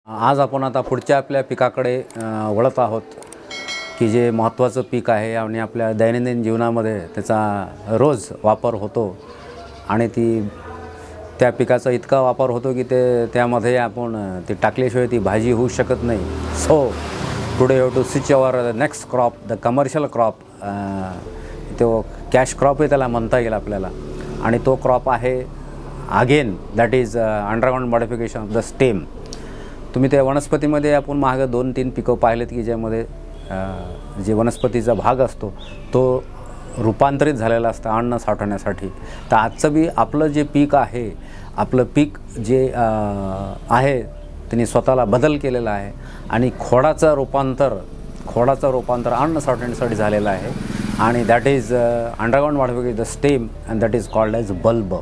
आज आपण आता पुढच्या आपल्या पिकाकडे वळत आहोत की जे महत्त्वाचं पीक आहे आणि आपल्या दैनंदिन जीवनामध्ये त्याचा रोज वापर होतो आणि त्या पिकाचा इतका वापर होतो की त्यामध्ये आपण ती टाकल्याशिवाय ती भाजी होऊ शकत नाही. So today have to switch our next crop, the commercial crop. तो कॅश क्रॉपही त्याला म्हणता येईल आपल्याला. आणि तो क्रॉप आहे again that is underground modification of the stem. तुम्ही त्या वनस्पतीमध्ये आपण मागं 2-3 पिकं पाहिलेत की ज्यामध्ये जे वनस्पतीचा भाग असतो तो रूपांतरित झालेला असतं अन्न साठवण्यासाठी. तर आजचं बी आपलं जे पीक आहे, आपलं पीक जे आहे त्यांनी स्वतःला बदल केलेला आहे आणि खोडाचं रूपांतर अन्न साठवण्यासाठी झालेलं आहे. आणि that is underground modification the stem and that is called as bulb.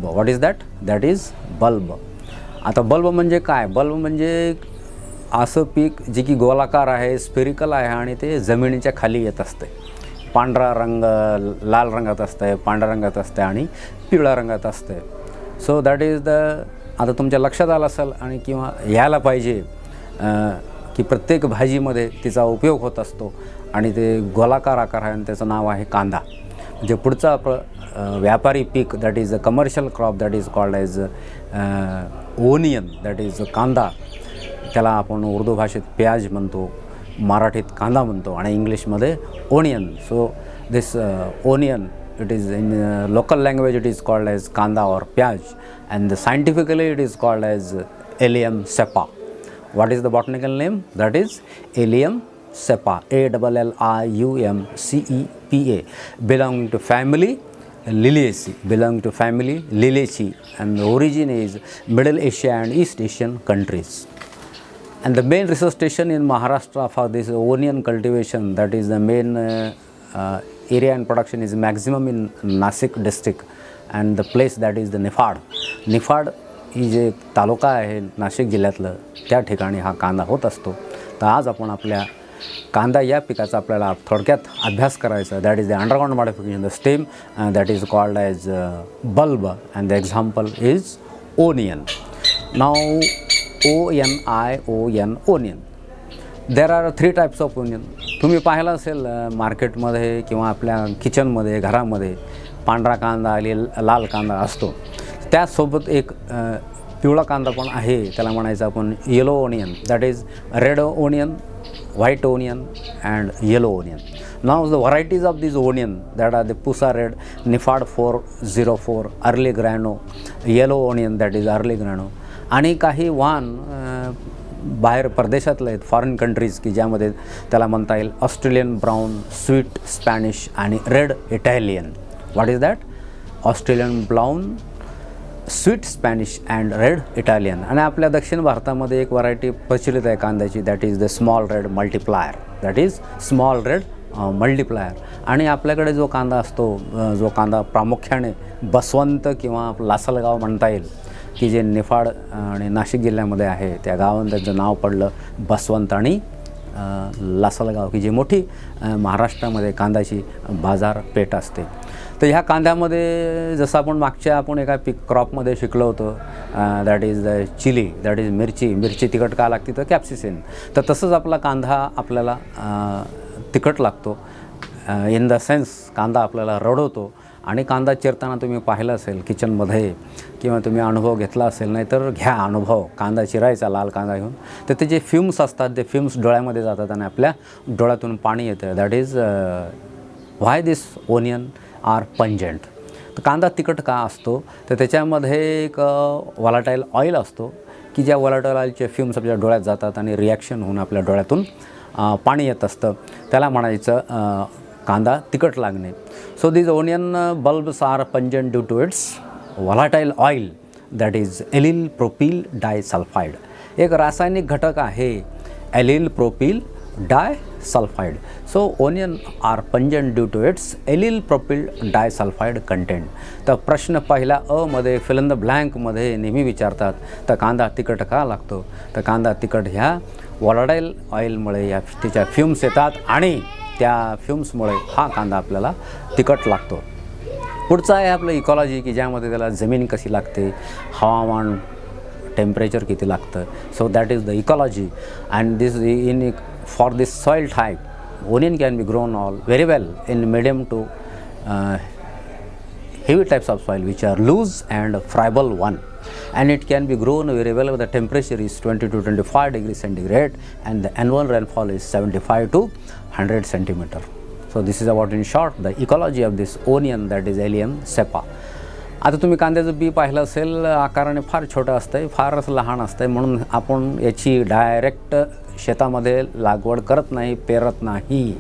What is that? That is bulb. आता बल्ब म्हणजे काय? बल्ब म्हणजे असं पीक जे की गोलाकार आहे, स्फेरिकल आहे आणि ते जमिनीच्या खाली येत असते. पांढरा रंग लाल रंगात असते, पांढऱ्या रंगात असते आणि पिवळ्या रंगात असते. So that is the. आता तुमच्या लक्षात आलं असेल आणि किंवा यायला पाहिजे की प्रत्येक भाजीमध्ये तिचा उपयोग होत असतो आणि ते गोलाकार आकार आहे आणि त्याचं नाव आहे कांदा. म्हणजे पुढचं आपलं व्यापारी पीक that is a commercial crop that is called as onion, that is कांदा. त्याला आपण उर्दू भाषेत प्याज म्हणतो, मराठीत कांदा म्हणतो आणि इंग्लिशमध्ये onion. So this onion it is in local language it is called as kanda और pyaaz and scientifically it is called as allium cepa. What is the botanical name? That is allium cepa, ALLIUMCEPA, belonging to family Liliaceae, and the origin is Middle Asia and East Asian countries. And the main research station in Maharashtra for this onion cultivation, that is the main area and production is maximum in Nasik district, and the place that is the Nifad. Nifad ही जे तालुका आहे नाशिक जिल्ह्यातलं, त्या ठिकाणी हा कांदा होत असतो. तर आज आपण आपल्या कांदा या पिकाचा आपल्याला थोडक्यात अभ्यास करायचा. That is the underground modification the stem that is called as bulb and the example is onion. Now ONION, onion. There are 3 types of onion. तुम्ही पाहिलं असेल मार्केटमध्ये किंवा आपल्या किचनमध्ये घरामध्ये पांढरा कांदा आणि लाल कांदा असतो. त्यासोबत एक पिवळा कांदा पण आहे, त्याला म्हणायचं आपण yellow onion. That is red onion, white onion and yellow onion. Now the varieties of these onion that are the Pusa red, Nifad 404, early grano, yellow onion that is early grano. आणि काही वाहन बाहेर परदेशातले आहेत, foreign countries, की ज्यामध्ये त्याला म्हणता येईल ऑस्ट्रेलियन ब्राऊन, स्वीट स्पॅनिश आणि red Italian. What is that? Australian brown, sweet Spanish and red Italian. आणि आपल्या दक्षिण भारतामध्ये एक व्हरायटी प्रचलित आहे कांद्याची, that is the small red multiplier. That is small red multiplier. आणि आपल्याकडे जो कांदा असतो, जो कांदा प्रामुख्याने बसवंत किंवा लासलगाव म्हणता येईल, की जे निफाड आणि नाशिक जिल्ह्यामध्ये आहे, त्या गावानं त्याचं नाव पडलं बसवंत आणि लासलगाव, की जी मोठी महाराष्ट्रामध्ये कांद्याची बाजारपेठ असते. तर ह्या कांद्यामध्ये जसं आपण एका क्रॉपमध्ये शिकलो होतो, that is the chilli, that is mirchi तिखट का लागते तर कॅप्सिसिन. तर तसंच आपला कांदा आपल्याला तिखट लागतो. इन द सेन्स कांदा आपल्याला रडवतो. आणि कांदा चिरताना तुम्ही पाहिलं असेल किचनमध्ये किंवा तुम्ही अनुभव घेतला असेल, नाही तर घ्या अनुभव. कांदा चिरायचा लाल कांदा घेऊन, तर ते जे फ्युम्स असतात ते फ्युम्स डोळ्यामध्ये जातात आणि आपल्या डोळ्यातून पाणी येतं. That is why this onion are pungent. तर कांदा तिखट का असतो? तर त्याच्यामध्ये एक वॉलाटाईल ऑइल असतो, की ज्या वॉलाटाईल ऑइलचे फ्युम्स आपल्या डोळ्यात जातात आणि रिॲक्शन होऊन आपल्या डोळ्यातून पाणी येत असतं. त्याला म्हणायचं कांदा तिखट लागणे. So this onion bulbs are pungent due to its volatile oil that is allyl propyl disulphide. एक रासायनिक घटक आहे allyl propyl disulphide. So onion are pungent due to its allyl propyl disulphide content. तर प्रश्न पहिला मध्ये फिल इन द ब्लँकमध्ये नेहमी विचारतात, तर कांदा तिखट का लागतो? तर कांदा तिखट ह्या वॉलाटाईल ऑइलमुळे या तिच्या फ्युम्स येतात आणि त्या फ्युम्समुळे हा कांदा आपल्याला तिखट लागतो. पुढचं आहे आपलं इकॉलॉजी, की ज्यामध्ये त्याला जमीन कशी लागते, हवामान टेम्परेचर किती लागतं. So that is the ecology and this in for this soil type onion can be grown all very well in medium to heavy types of soil which are loose and friable one, and it can be grown very well where the temperature is 20 to 25 degrees centigrade and the annual rainfall is 75 to 100 centimeter. So this is about in short the ecology of this onion, that is Allium cepa. आता तुम्ही कांद्याचं बी पाहिलं असेल, आकाराने फार छोटं असतं, फारच लहान असतं, म्हणून आपण याची डायरेक्ट शेतामध्ये लागवड करत नाही, पेरत नाही.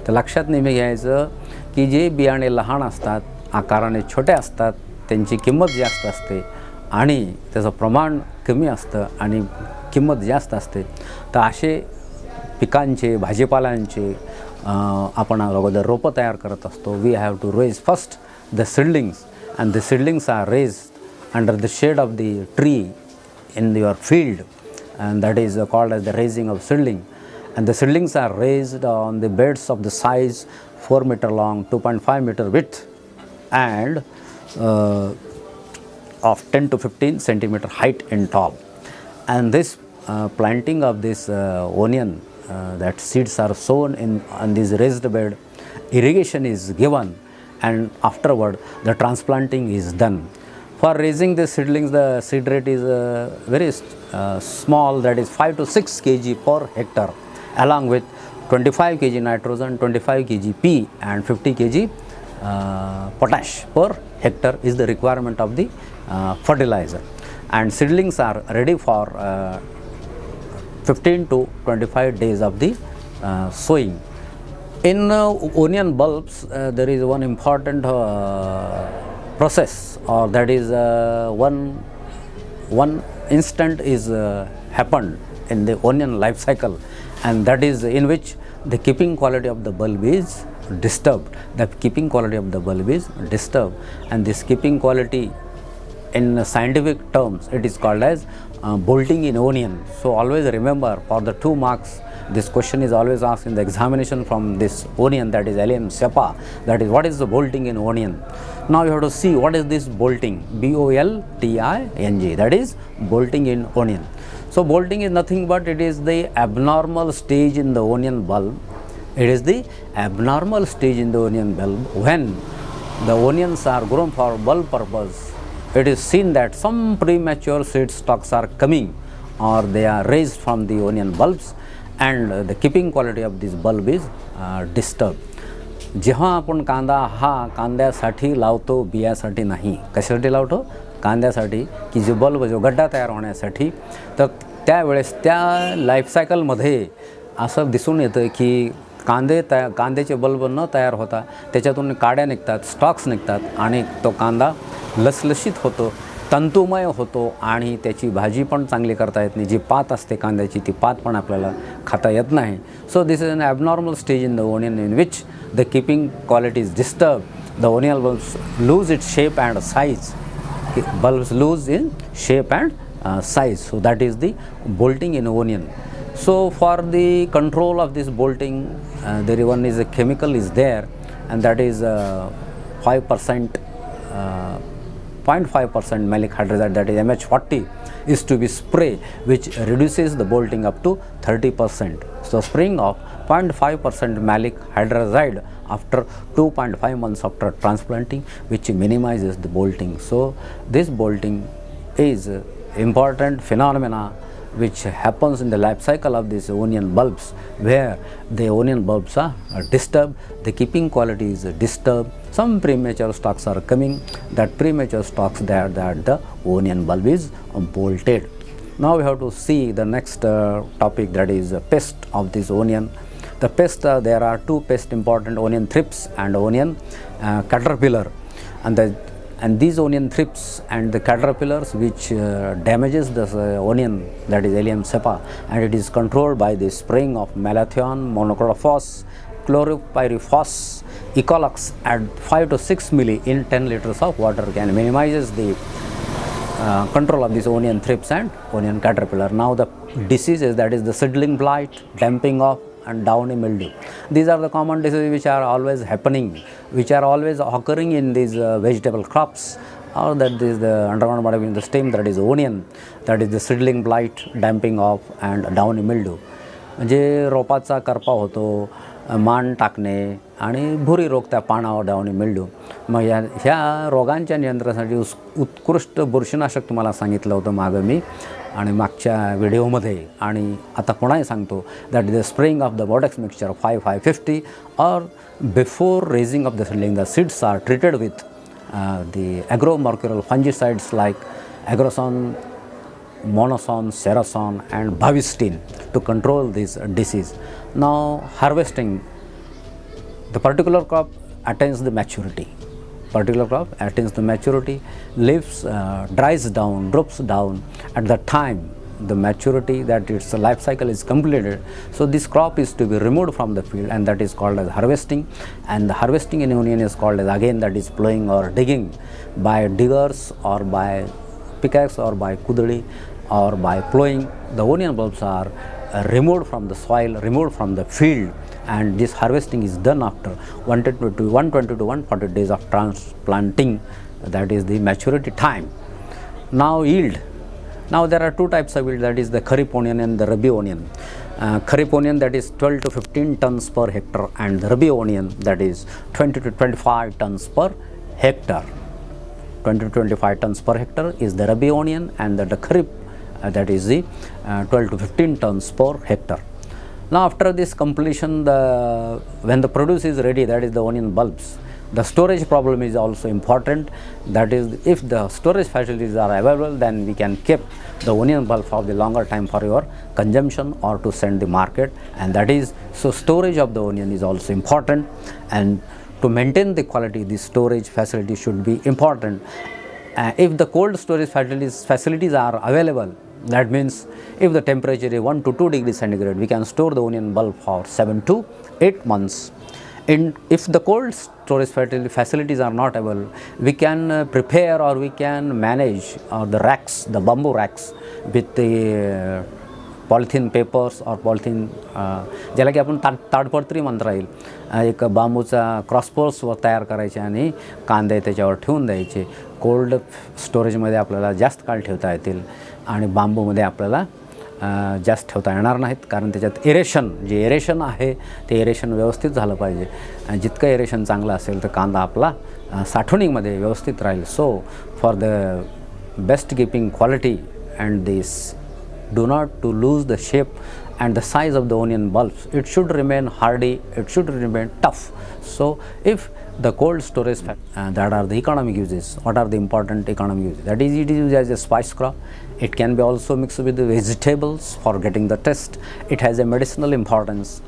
तर लक्षात नेहमी घ्यायचं की जे बियाणे लहान असतात, आकाराने छोटे असतात, त्यांची किंमत जास्त असते आणि त्याचं प्रमाण कमी असतं आणि किंमत जास्त असते. तर असे पिकांचे, भाजीपाल्यांचे आपण अगोदर रोपं तयार करत असतो. We have to raise first the seedlings, and the seedlings are raised under the shade of the tree in your field, and that is called as the raising of seedling. And the seedlings are raised on the beds of the size 4 meter long, 2.5 meter width, and of 10 to 15 centimeter height in tall. And this planting of this onion, that seeds are sown in on this raised bed, irrigation is given, and afterward the transplanting is done. For raising the seedlings, the seed rate is very small, that is 5 to 6 kg per hectare, along with 25 kg nitrogen, 25 kg P and 50 kg potash per hectare is the requirement of the fertilizer. And seedlings are ready for 15 to 25 days of the sowing. In onion bulbs, there is one important process, or that is one instant is happened in the onion life cycle, and that is in which the keeping quality of the bulb is disturbed. The keeping quality of the bulb is disturbed, and this keeping quality, in scientific terms, it is called as bolting in onion. So always remember, for the 2 marks, this question is always asked in the examination from this onion, that is Allium cepa, that is what is the bolting in onion. Now you have to see what is this bolting, B-O-L-T-I-N-G, that is bolting in onion. So bolting is nothing but it is the abnormal stage in the onion bulb. It is the abnormal stage in the onion bulb when the onions are grown for bulb purpose. It is seen that some premature seed stalks are coming, or they are raised from the onion bulbs, and the keeping quality of this bulb is disturbed. जेव्हा आपण कांदा हा कांद्यासाठी लावतो, बियासाठी नाही. कशासाठी लावतो? कांद्यासाठी, की जो बल्ब, जो गड्डा तयार होण्यासाठी. तर त्यावेळेस त्या लाईफ सायकलमध्ये असं दिसून येतं की कांद्याचे बल्ब न तयार होता त्याच्यातून काड्या निघतात, स्टॉक्स निघतात, आणि तो कांदा लसलशीत होतो, तंतुमय होतो, आणि त्याची भाजी पण चांगली करता येत नाही. जी पात असते कांद्याची, ती पात पण आपल्याला खाता येत नाही. So this is an abnormal stage in the onion in which the keeping quality is disturb. The onion bulbs lose its shape and size. Bulbs lose in shape and size. So that is the bolting in onion. So for the control of this bolting, there one is a chemical is there, and that is 5%. 0.5% malic hydrazide, that is MH40, is to be sprayed, which reduces the bolting up to 30%. So spraying of 0.5% malic hydrazide after 2.5 months after transplanting, which minimizes the bolting. So this bolting is important phenomena which happens in the life cycle of these onion bulbs, where the onion bulbs are disturbed, the keeping quality is disturbed, some premature stalks are coming, that premature stalks that the onion bulb is bolted. Now we have to see the next topic, that is pest of this onion. The pest, there are 2 pests important, onion thrips and onion caterpillar. And these onion thrips and the caterpillars which damages the onion, that is Allium cepa, and it is controlled by the spraying of malathion, monocrotophos, chlorpyrifos, Ecolox at 5 to 6 milli in 10 liters of water can minimizes the control of this onion thrips and onion caterpillar. Now the diseases, that is the seedling blight, damping off, and downy mildew. These are the common diseases which are always happening, which are always occurring in these vegetable crops, or that is the underground body in the stem, that is onion, that is the seedling blight, damping off and downy mildew. म्हणजे रोपाचा करपा होतो, मान टाकणे आणि भुरी रोग त्या पानावर डावणी मिल्ड्यू. मग ह्या रोगांच्या नियंत्रणासाठी उत्कृष्ट बुरशीनाशक तुम्हाला सांगितलं होतं मागं मी आणि मागच्या व्हिडिओमध्ये, आणि आता पुन्हाही सांगतो, that is the spraying of the Bordeaux mixture 5-5-50 or before raising of the seedling. The seeds are treated with the agromorcural fungicides like Agrosone, Monosone, Serosone and Bavistine to control this disease. Now harvesting, the particular crop attains the maturity. Leaves dries down, droops down at the time the maturity that its life cycle is completed. So this crop is to be removed from the field, and that is called as harvesting. And the harvesting in onion is called as, again, that is plowing or digging by diggers or by pickaxe or by kudali or by plowing. The onion bulbs are removed from the soil, removed from the field, and this harvesting is done after 120 to 140 days of transplanting. That is the maturity time. Now yield. Now there are two types of yield, that is the Kharif onion and the Rabi onion. Kharif onion, that is 12 to 15 tons per hectare, and the Rabi onion, that is 20 to 25 tons per hectare. 20 to 25 tons per hectare is the Rabi onion, and the Kharif, that is the 12 to 15 tons per hectare. Now after this completion, when the produce is ready, that is the onion bulbs, the storage problem is also important. That is, if the storage facilities are available, then we can keep the onion bulb for the longer time for your consumption or to send the market, and that is, so storage of the onion is also important, and to maintain the quality, the storage facility should be important. If the cold storage facilities are available, that means if the temperature is 1 to 2 degrees centigrade, we can store the onion bulb for 7 to 8 months. If the cold storage facilities are not available, we can prepare or we can manage the racks, the bamboo racks with the polythene papers और polythene ज्याला की आपण ताडपत्री म्हणता येईल, एक बांबूचा क्रॉसपोर्स तयार करायचे आणि कांदे त्याच्यावर ठेवून द्यायचे. कोल्ड स्टोरेजमध्ये आपल्याला जास्त काळ ठेवता येतील आणि बांबूमध्ये आपल्याला जास्त ठेवता येणार नाहीत, कारण त्याच्यात जे एरेशन आहे ते एरेशन व्यवस्थित झालं पाहिजे. जितकं एरेशन चांगलं असेल तर कांदा आपला साठवणीमध्ये व्यवस्थित राहील. So for the best keeping quality and this do not to lose the shape and the size of the onion bulbs, it should remain hardy, it should remain tough. So if the cold storage that are the economic uses, what are the important economic uses? That is, it is used as a spice crop. It can be also mixed with the vegetables for getting the taste. It has a medicinal importance.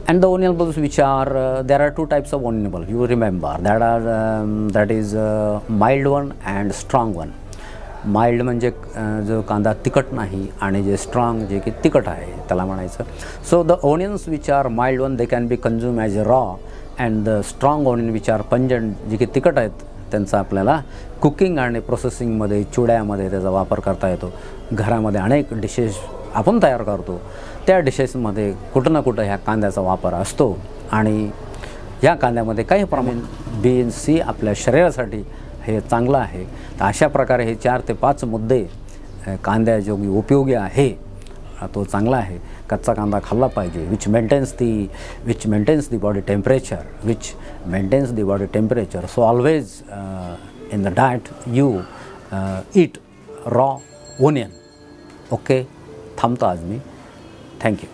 And the onion bulbs which are there are two types of onion bulbs, you remember, that is mild one and strong one. Mild म्हणजे जो कांदा तिखट नाही आणि जे strong जे की तिखट आहे त्याला म्हणायचं. So the onions which are mild one they can be consume as a raw, and the strong onion which are pungent जे की तिखट आहेत त्यांचा आपल्याला कुकिंग आणि प्रोसेसिंगमध्ये, चुड्यामध्ये त्याचा वापर करता येतो. घरामध्ये अनेक डिशेस आपण तयार करतो, त्या डिशेसमध्ये कुठं ना कुठं ह्या कांद्याचा वापर असतो, आणि ह्या कांद्यामध्ये काही प्रमाण BNC आपल्या शरीरासाठी हे चांगलं आहे. तर अशा प्रकारे हे 4 ते 5 मुद्दे कांद्याजोगी उपयोगी आहे, तो चांगला आहे. कच्चा कांदा खाल्ला पाहिजे, which maintains the body temperature. So always in the diet you eat raw onion. Okay, थांबतो आज मी. थँक्यू.